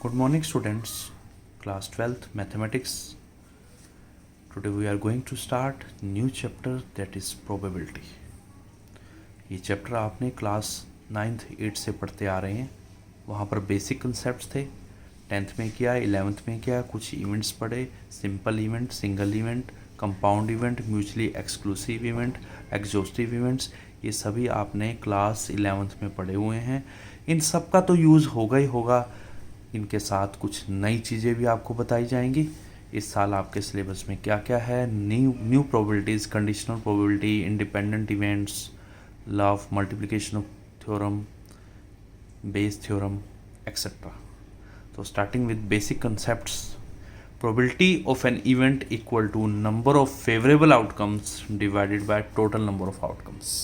Good morning, students. Class 12th Mathematics. Today we are going to start new chapter, that is probability. ये chapter आपने class 9th 8th से पढ़ते आ रहे हैं. वहाँ पर बेसिक कंसेप्ट थे. 10th में किया, 11th में किया, कुछ इवेंट्स पढ़े. Simple event, single event, compound event, mutually exclusive event, exhaustive events, ये सभी आपने क्लास 11th में पढ़े हुए हैं. इन सब का तो यूज़ होगा ही होगा. इनके साथ कुछ नई चीज़ें भी आपको बताई जाएंगी. इस साल आपके सिलेबस में क्या क्या है, new probabilities, conditional probability, independent events, law of multiplication of theorem, Bayes theorem, etcetera. तो starting with basic concepts. probability of an event equal to number of favorable outcomes divided by total number of outcomes.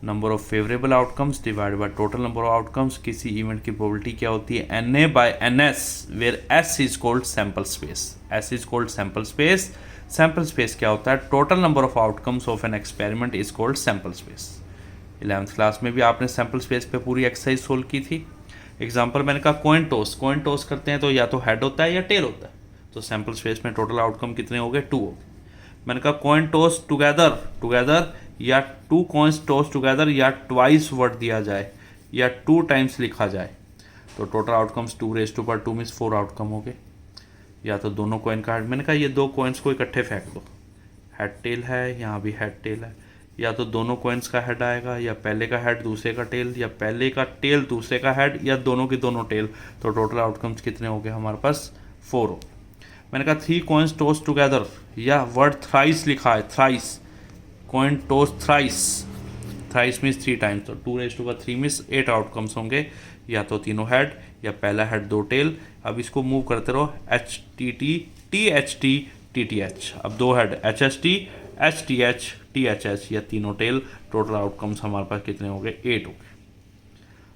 Number of favourable outcomes divide by total number of outcomes. किसी event की probability क्या होती है? Na by ns, where S is called sample space. S is called sample space. Sample space क्या होता है? Total number of outcomes of an experiment is called sample space. 11th class में भी आपने सैम्पल स्पेस पे पूरी exercise solve की थी. एग्जाम्पल मैंने कहा कॉइन टॉस. कॉइन टॉस करते हैं तो या तो हेड होता है या टेल होता है. तो सैम्पल स्पेस में टोटल आउटकम कितने हो गए? 2 हो गए. मैंने कहा कॉइन टॉस टुगेदर या 2 कॉइन्स टॉस टुगेदर या ट्वाइस वर्ड दिया जाए या 2 टाइम्स लिखा जाए तो टोटल आउटकम्स 2 मीन्स 4 आउटकम हो गए. या तो दोनों कॉइन का हेड, मैंने कहा ये 2 कॉइन्स को इकट्ठे फेंक दो, हेड टेल है, यहाँ भी हेड टेल है. या तो दोनों कॉइन्स का हेड आएगा, या पहले का हेड दूसरे का टेल, या पहले का टेल दूसरे का हेड, या दोनों की दोनों टेल. तो टोटल आउटकम्स कितने हो गए हमारे पास? 4 हो. मैंने कहा 3 कॉइन्स टॉस टुगेदर, या वर्ड थ्राइस लिखा है, thrice. Coin toss thrice, thrice means 3 times. तो 2 मीन्स 8 आउटकम्स होंगे. या तो तीनों हेड, या पहला हेड 2 टेल. अब इसको मूव करते रहो, H T T T H T T T H. अब 2 head H H T H T H T H H, या तीनों टेल. टोटल आउटकम्स हमारे पास कितने हो गए? 8 हो गए.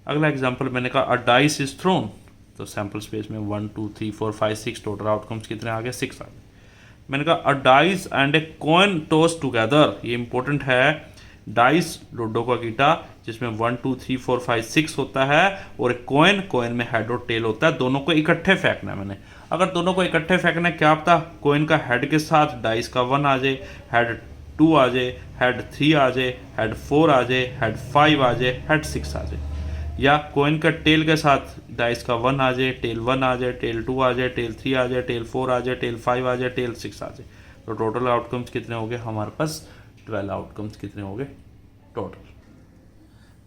अगला एग्जाम्पल मैंने कहा अ डाइस इज थ्रोन. तो सैम्पल स्पेस में 1 2 3 4 5 6 टोटल आउटकम्स कितने आ गए? 6 आ गए. मैंने कहा अ dice and a coin toss together. ये इंपॉर्टेंट है. डाइस लूडो का गीटा जिसमें 1 2 3 4 5 6 होता है, और एक कॉइन में हेड और टेल होता है. दोनों को इकट्ठे फेंकना है मैंने. अगर दोनों को इकट्ठे फेंकना है, क्या पता कॉइन का हेड के साथ डाइस का 1 आ जाए, हेड 2 आ जाए, हेड 3 आ जाए, हेड 4 आ जाए, हेड 5 आ जाए, हेड 6 आ जाए. या कॉइन का टेल के साथ डाइस का 1 आ जाए, टेल 1 आ जाए, टेल 2 आ जाए, टेल 3 आ जाए, टेल 4 आ जाए, टेल 5 आ जाए, टेल 6 आ जाए. तो टोटल आउटकम्स कितने हो गए हमारे पास? 12 आउटकम्स कितने हो गए टोटल.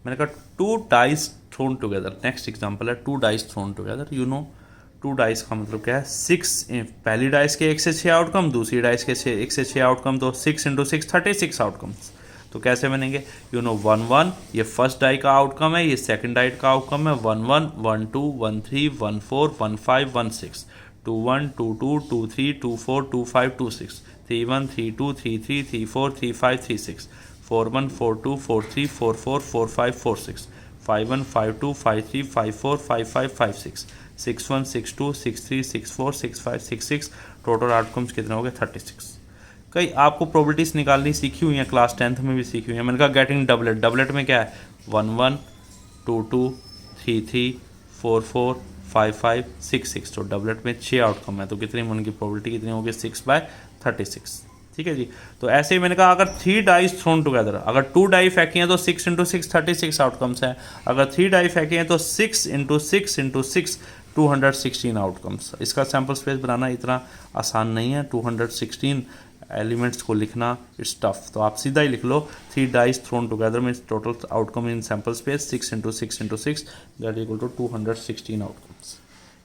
मैंने कहा 2 dice thrown together. Next example है 2 dice thrown together. You know 2 dice का मतलब क्या है? 6. पहली डाइस के 1 से 6 आउटकम, दूसरी डाइस के 1 से 6 आउटकम. तो 6 × 6 36 आउटकम्स. तो कैसे बनेंगे? यू नो 1 1 ये फर्स्ट डाई का आउटकम है, ये सेकंड डाई का आउटकम है. 1 1 1 2 1 3 1 4 1 5 1 6, 2 1 2 2 2 3 2 4 2 5 2 6, 3 1 3 2 3 3 3 4 3 5 3 6, 4 1 4 2 4 3 4 4 4 5 4 6, 5 1 5 2 5 3 5 4 5 5 5 6, 6 1 6 2 6 3 6 4 6 5 6 6. टोटल आउटकम्स कितने हो गए? 36. कई आपको प्रोबेबिलिटीज निकालनी सीखी हुई हैं, क्लास 10th में भी सीखी हुई हैं. मैंने कहा गेटिंग डबलेट. डबलेट में क्या है? 1 1 2 2 3 3 4 4 5 5 6 6. तो डबलेट में 6 आउटकम है. तो कितनी उनकी प्रोबेबिलिटी कितनी होगी? 6/36. ठीक है जी. तो ऐसे ही मैंने कहा अगर 3 डाइस थ्रोन टुगेदर, अगर 2 डाई फेंकी हैं तो 6 × 6 36 आउटकम्स हैं. अगर 3 डाई फेंकी हैं तो 6 × 6 × 6 216 आउटकम्स. इसका सैम्पल स्पेस बनाना इतना आसान नहीं है. 216 एलिमेंट्स को लिखना इट्स टफ. तो आप सीधा ही लिख लो 3 dice thrown together means total outcome in sample space 6 × 6 × 6 that equal to 216 outcomes.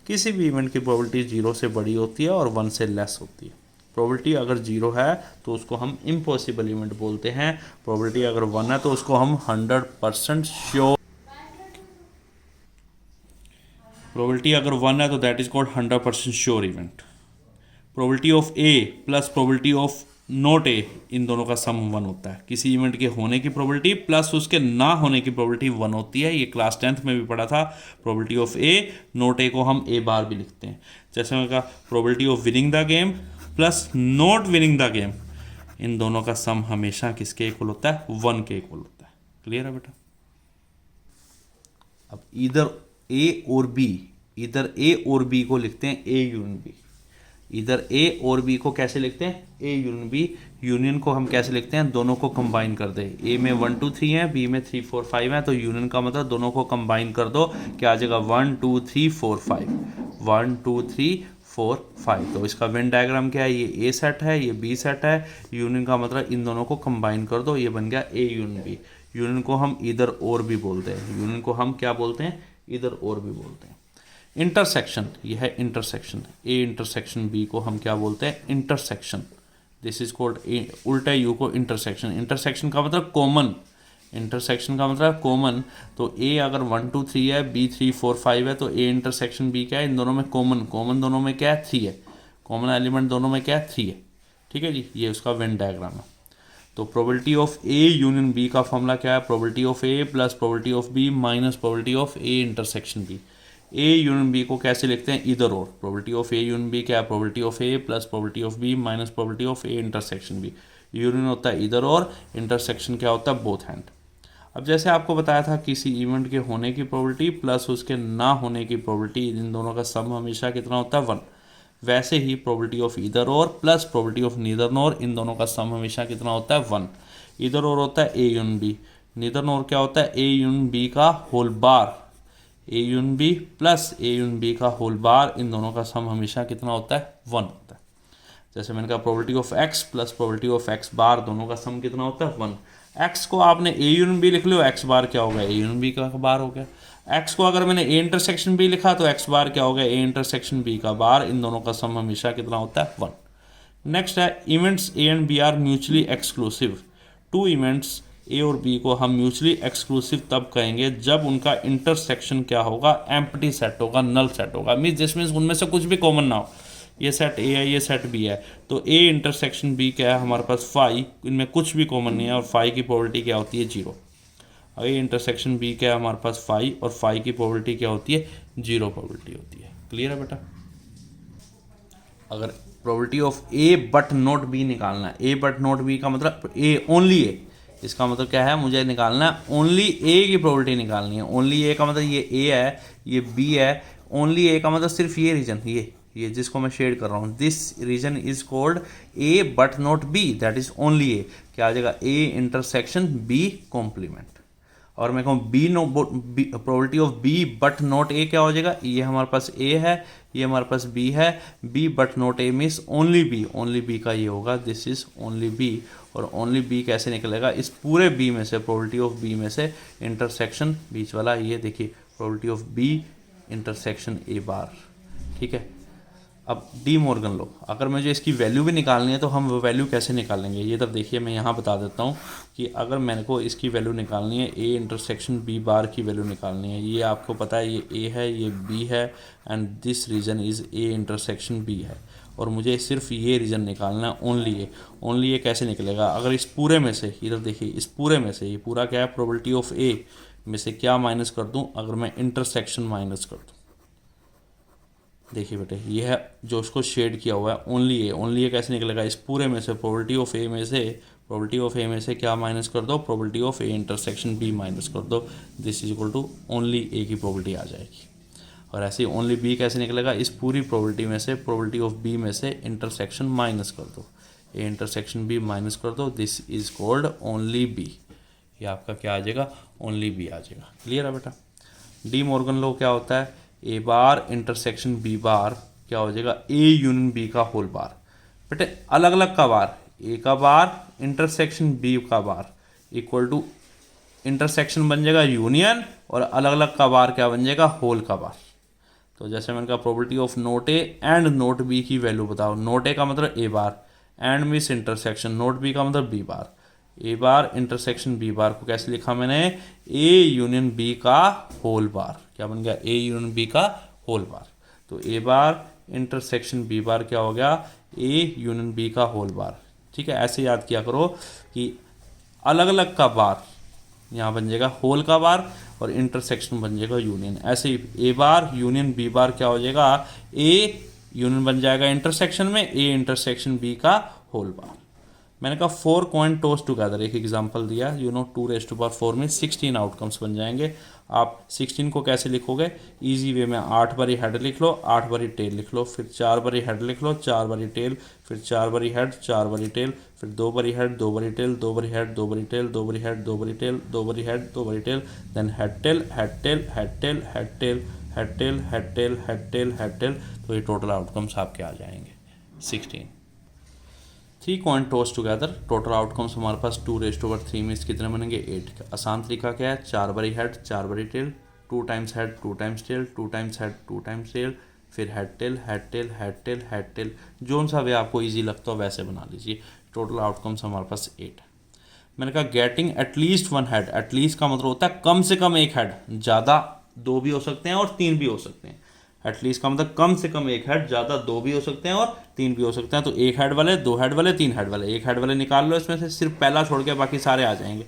किसी भी इवेंट की प्रोबेबिलिटी 0 से बड़ी होती है और 1 से लेस होती है. प्रोबेबिलिटी अगर 0 है तो उसको हम इम्पॉसिबल इवेंट बोलते हैं. प्रोबेबिलिटी अगर 1 है तो उसको हम 100% श्योर. प्रोबेबिलिटी अगर 1 है तो that is called 100% sure event. Probability of A plus probability of not A, इन दोनों का सम 1 होता है. किसी इवेंट के होने की प्रोबेबिलिटी प्लस उसके ना होने की प्रोबेबिलिटी 1 होती है. ये क्लास 10th में भी पढ़ा था. Probability of A, not a को हम ए बार भी लिखते हैं. जैसे मैंने कहा probability of winning the game plus not winning the game, इन दोनों का सम हमेशा किसके इक्वल होता है? 1 के इक्वल होता है. क्लियर है बेटा? अब इधर ए और बी इधर ए और बी को लिखते हैं ए यूनियन बी। इधर ए और बी को कैसे लिखते हैं, ए यूनियन बी। यूनियन को हम कैसे लिखते हैं, दोनों को कंबाइन कर दे। ए में 1 2 3 है, बी में 3 4 5 है, तो यूनियन का मतलब दोनों को कंबाइन कर दो, क्या आ जाएगा 1 2 3 4 5, 1 2 3 4 5। तो इसका वेन डायग्राम क्या है, ये ए सेट है, ये बी सेट है। यूनियन का मतलब इन दोनों को कंबाइन कर दो, ये बन गया ए यूनियन बी। यूनियन को हम इधर और भी बोलते हैं, यूनियन को हम क्या बोलते हैं, इधर और भी बोलते हैं। इंटरसेक्शन, यह है इंटरसेक्शन, ए इंटरसेक्शन बी को हम क्या बोलते हैं, इंटरसेक्शन। दिस इज कॉल्ड, उल्टा यू को इंटरसेक्शन। इंटरसेक्शन का मतलब कॉमन, इंटरसेक्शन का मतलब कॉमन। तो ए अगर 1 2 3 है, बी 3 4 5 है, तो ए इंटरसेक्शन बी क्या है, इन दोनों में कॉमन, कॉमन दोनों में क्या है 3 है, कॉमन एलिमेंट दोनों में क्या है 3 है। ठीक है जी, ये उसका वेन डायग्राम है। तो probability of A union B का फॉर्मूला क्या है, probability of A plus probability of B minus probability of A intersection B. A union B को कैसे लिखते हैं, इधर और। Probability of A union B क्या है, probability of A plus probability of B minus probability of A intersection B. Union होता है इधर और, इंटरसेक्शन क्या होता है, बोथ हैंड। अब जैसे आपको बताया था किसी इवेंट के होने की प्रोबेबिलिटी प्लस उसके ना होने की प्रोबेबिलिटी, इन दोनों का सम हमेशा कितना होता है 1। वैसे ही probability of either or plus probability of neither nor, इन दोनों का सम हमेशा कितना होता है 1। इधर और होता है A union B, neither nor क्या होता है, ए यूनियन बी का whole bar, A union B plus A union B का होल बार, इन दोनों का सम हमेशा कितना होता है 1 होता है। जैसे मैंने कहा probability of X plus probability of X bar, दोनों का सम कितना होता है 1। एक्स को आपने ए यूनियन बी लिख लो, एक्स बार क्या हो गया, ए यूनियन बी का बार हो गया। एक्स को अगर मैंने ए इंटरसेक्शन बी लिखा तो एक्स बार क्या हो गया, ए इंटरसेक्शन बी का बार, इन दोनों का सम हमेशा कितना होता है 1। नेक्स्ट है events A and B are mutually exclusive. Two events A और बी को हम म्यूचुअली एक्सक्लूसिव तब कहेंगे जब उनका इंटरसेक्शन क्या होगा, एम्प्टी सेट होगा, नल सेट होगा। जिसमें उनमें से कुछ भी कॉमन ना हो, ये सेट ए है, ये सेट बी है, तो ए इंटरसेक्शन बी क्या है हमारे पास 5, इनमें कुछ भी कॉमन नहीं है, और 5 की प्रोबेबिलिटी क्या होती है 0। ए इंटरसेक्शन बी क्या है हमारे पास 5, और 5 की प्रोबेबिलिटी क्या होती है 0 प्रोबेबिलिटी होती है। क्लियर है बेटा। अगर probability of A but not B निकालना है, ए बट नॉट बी का मतलब ए ओनली ए, इसका मतलब क्या है, मुझे निकालना है ओनली ए की प्रोबेबिलिटी निकालनी है। ओनली ए का मतलब ये ए है, ये बी है। ओनली ए का मतलब सिर्फ ये रीजन, ये जिसको मैं शेड कर रहा हूँ, this region is called A but not B, that is only A. क्या आ जाएगा, ए इंटरसेक्शन बी कॉम्प्लीमेंट। और मैं कहूँ B no probability of B but not A क्या हो जाएगा, ये हमारे पास ए है, ये हमारे पास बी है, B but not A means only B, only B का ये होगा, दिस इज ओनली बी। और ओनली बी कैसे निकलेगा, इस पूरे बी में से, प्रोबेबिलिटी ऑफ बी में से इंटरसेक्शन बीच वाला, ये देखिए probability of B intersection A bar. ठीक है। अब डी मॉर्गन लो, अगर मुझे इसकी वैल्यू भी निकालनी है तो हम वो वैल्यू कैसे निकालेंगे, ये तब देखिए मैं यहाँ बता देता हूँ कि अगर मेरे को इसकी वैल्यू निकालनी है, ए इंटरसेक्शन बी बार की वैल्यू निकालनी है। ये आपको पता है ये ए है, ये बी है, and this region is A intersection B है, और मुझे सिर्फ ये रीजन निकालना है ओनली ए। ओनली ए कैसे निकलेगा, अगर इस पूरे में से, इधर देखिए इस पूरे में से, ये पूरा क्या है प्रोबेबिलिटी ऑफ ए में से क्या माइनस कर दूँ, अगर मैं इंटरसेक्शन माइनस कर दूँ, देखिए बेटे ये है जो उसको शेड किया हुआ है ओनली ए। ओनली ए कैसे निकलेगा, इस पूरे में से प्रोबेबिलिटी ऑफ ए में से, प्रोबेबिलिटी ऑफ ए में से क्या माइनस कर दो, probability of A intersection B minus कर दो, this is equal to only A की प्रोबेबिलिटी आ जाएगी। और ऐसे ही ओनली बी कैसे निकलेगा, इस पूरी प्रोबेबिलिटी में से प्रोबेबिलिटी ऑफ बी में से इंटरसेक्शन माइनस कर दो, ए इंटरसेक्शन बी माइनस कर दो, this is called only B. ये आपका क्या आ जाएगा, ओनली बी आ जाएगा। क्लियर है बेटा। डी मॉर्गन लॉ क्या होता है, ए बार इंटरसेक्शन बी बार क्या हो जाएगा, ए यूनियन बी का होल बार। बेटे अलग अलग का बार, ए का बार इंटरसेक्शन बी का बार इक्वल टू इंटरसेक्शन बन जाएगा यूनियन, और अलग अलग का बार क्या बन जाएगा, होल का बार। तो जैसे मैंने कहा probability of not A and not B की वैल्यू बताओ। नोट ए का मतलब A bar, and means intersection, not B का मतलब B bar. A bar intersection B bar को कैसे लिखा मैंने, ए यूनियन बी का होल बार। क्या बन गया, ए यूनियन बी का होल बार। तो A bar intersection B bar क्या हो गया, ए यूनियन बी का होल बार। ठीक है, ऐसे याद किया करो कि अलग अलग का बार यहाँ बन जाएगा होल का बार, और इंटरसेक्शन बन जाएगा यूनियन। ऐसे ही ए बार यूनियन बी बार क्या हो जाएगा, ए यूनियन बन जाएगा इंटरसेक्शन में, ए इंटरसेक्शन बी का होल बार। मैंने कहा 4 कॉइन टॉस टुगेदर, एक एग्जांपल दिया, 2 raised to power 4 में 16 आउटकम्स बन जाएंगे। आप 16 को कैसे लिखोगे, इजी वे में 8 बारी हेड लिख लो, 8 बारी टेल लिख लो, फिर 4 बारी हेड लिख लो, 4 बारी टेल, फिर 4 बारी हेड, 4 बारी टेल, फिर 2 बारी हेड, 2 बारी टेल, 2 बारी हेड, 2 बारी टेल, 2 बारी हेड, 2 बारी टेल, 2 बारी हेड, 2 बारी tail, then head tail, head tail, head tail, head tail, head tail, head tail, head tail, head tail. तो ये टोटल आउटकम्स आपके आ जाएंगे 16। 3 coin toss together, total outcomes हमारे पास 2⁻³ में कितने बनेंगे 8। आसान तरीका क्या है, 4 बारी हेड, 4 बारी tail, 2 times head, 2 times tail, 2 times head, 2 times tail, फिर head tail, head tail, head tail, head tail, जोन सा वे आपको इजी लगता हो वैसे बना लीजिए। टोटल आउटकम्स हमारे पास 8 है। मैंने कहा गेटिंग एटलीस्ट 1 हेड, एटलीस्ट का मतलब होता है कम से कम एक हेड, ज़्यादा 2 भी हो सकते हैं और 3 भी हो सकते हैं। एटलीस्ट का मतलब कम से कम एक हेड, ज़्यादा 2 भी हो सकते हैं और 3 भी हो सकते हैं। तो 1 हेड वाले, 2 हेड वाले, 3 हेड वाले, 1 हेड वाले निकाल लो, इसमें से सिर्फ पहला छोड़ के बाकी सारे आ जाएंगे।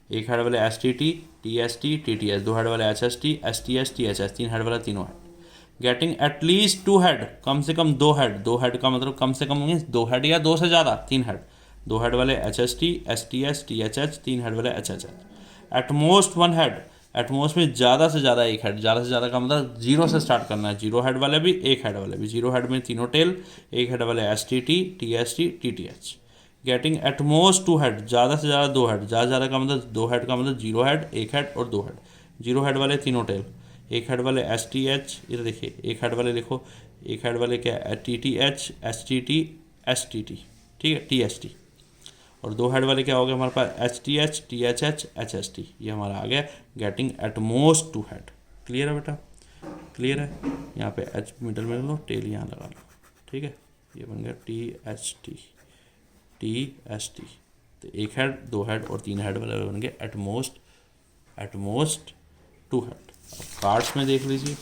1 हेड वाले STT, TST, TTS, 2 हेड वाले HST, STS, THS, 3 हेड वाले तीनों हेड। गेटिंग एटलीस्ट 2 हेड, कम से कम 2 हेड, 2 हेड का मतलब कम से कम मीन्स 2 हेड या 2 से ज़्यादा, 3 हेड, 2 हेड वाले HST, STS, THH, 3 हेड वाले HHH। At most 1 head, at most में ज़्यादा से ज़्यादा एक हेड, ज़्यादा से ज़्यादा का मतलब 0 से स्टार्ट करना है, 0 हेड वाले भी, 1 हेड वाले भी। 0 हेड में तीनों टेल, 1 हेड वाले STT, TST, TTH। Getting at most 2 head, ज़्यादा से ज़्यादा 2 हेड, ज़्यादा से ज़्यादा का मतलब 2 हेड का मतलब 0 हेड, 1 हेड और 2 हेड। 0 हेड वाले तीनों टेल, 1 हेड वाले STH, इधर देखिए 1 हेड वाले लिखो, 1 हेड वाले क्या है TTH, STT, STT, ठीक है, TST। और 2 हेड वाले क्या हो गए हमारे पास HTH, THH, HST। ये हमारा आ गया getting at most 2 head. Clear है बेटा, क्लियर है। यहाँ पे H मिडल में लो, टेल यहाँ लगा लो, ठीक है। ये बन गया THT, TST। तो 1 हेड, 2 हेड और 3 हेड वाले बन गए एट मोस्ट 2 हेड। अब कार्ड्स में देख लीजिए,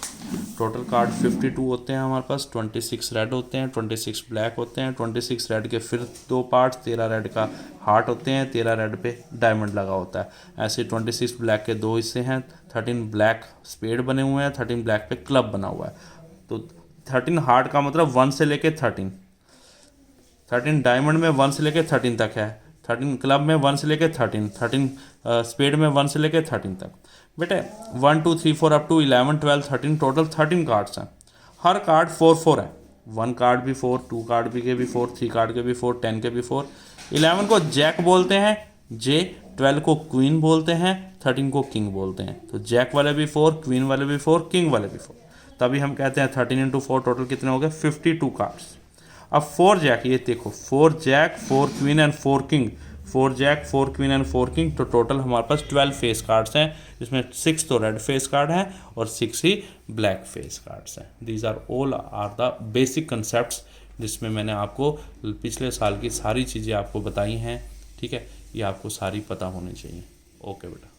टोटल कार्ड 52 होते हैं हमारे पास। 26 रेड होते हैं, 26 ब्लैक होते हैं। 26 रेड के फिर 2 पार्ट्स, 13 रेड का हार्ट होते हैं, 13 रेड पे डायमंड लगा होता है। ऐसे 26 ब्लैक के 2 हिस्से हैं, 13 ब्लैक स्पेड बने हुए हैं, 13 ब्लैक पे क्लब बना हुआ है। तो 13 हार्ट का मतलब 1 से लेके 13 डायमंड में 1 से लेके 13 तक है, 13 क्लब में 1 से लेके 13 स्पेड में 1 से लेके 13 तक। बेटे 1 2 3 4 अप टू 11 12 13 टोटल 13 कार्ड्स हैं। हर कार्ड 4 है, 1 कार्ड भी 4, 2 कार्ड भी के भी 4, 3 कार्ड के भी 4, 10 के भी 4। 11 को जैक बोलते हैं जे, 12 को क्वीन बोलते हैं, 13 को किंग बोलते हैं। तो जैक वाले भी 4, क्वीन वाले भी 4, किंग वाले भी 4, तभी हम कहते हैं 13 × 4 टोटल कितने हो गए 52 कार्ड्स। अब 4 जैक, ये देखो 4 jack, 4 queen and 4 king, 4 jack, 4 queen and 4 king, तो टोटल हमारे पास 12 फेस कार्ड्स हैं, जिसमें 6 तो रेड फेस कार्ड हैं और 6 ही ब्लैक फेस कार्ड्स हैं। These are all are the basic concepts, जिसमें मैंने आपको पिछले साल की सारी चीज़ें आपको बताई हैं, ठीक है। ये आपको सारी पता होनी चाहिए। ओके बेटा।